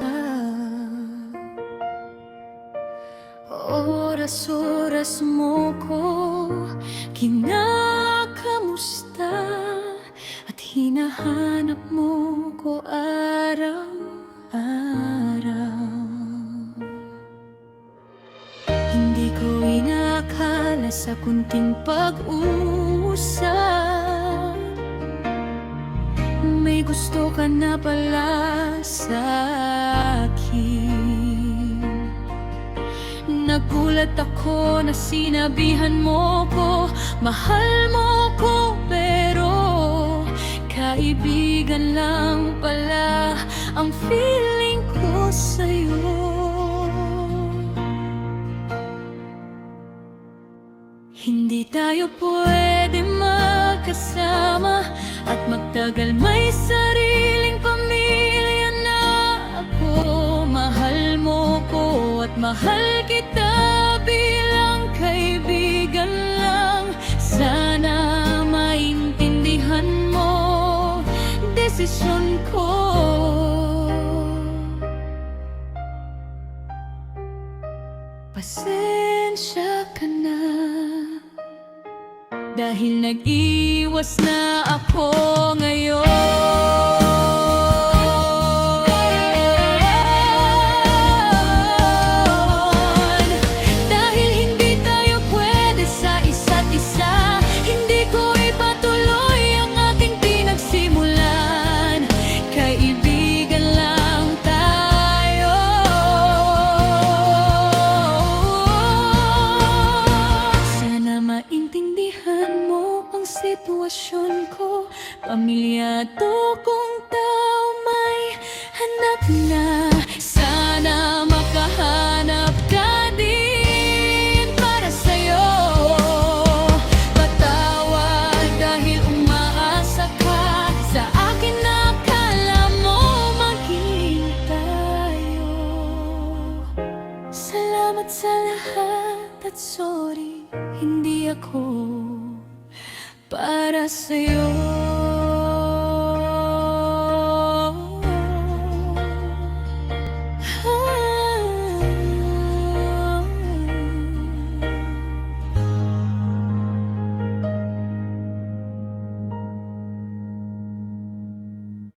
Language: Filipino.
pag-asa. Oras-oras mo ko kinakamusta at hinahanap mo ko araw-araw. Hindi ko inakala sa kunting pag-uusap may gusto ka na pala sa akin. Nagulat ako na sinabihan mo ko mahal mo ko, pero kaibigan lang pala ang feeling ko sa'yo. Hindi tayo pwede magkasama at magtagal, may sariling pamilya na ako. Mahal mo ko at mahal kita bilang kaibigan lang. Sana maintindihan mo desisyon ko. Pasensya ka na dahil nag-iwas na ako ngayon. Dahil hindi tayo pwede sa isa't isa, hindi ko ipatuloy ang ating pinagsimulan. Kaibigan lang tayo. Sana maintindihan mo ang sitwasyon ko. Pamilyado kong tao may hanap na. Sana makahanap ka din para sa'yo. Patawad dahil umaasa ka sa akin, akala mo maging tayo. Salamat sa lahat at sorry, hindi ako para sa'yo.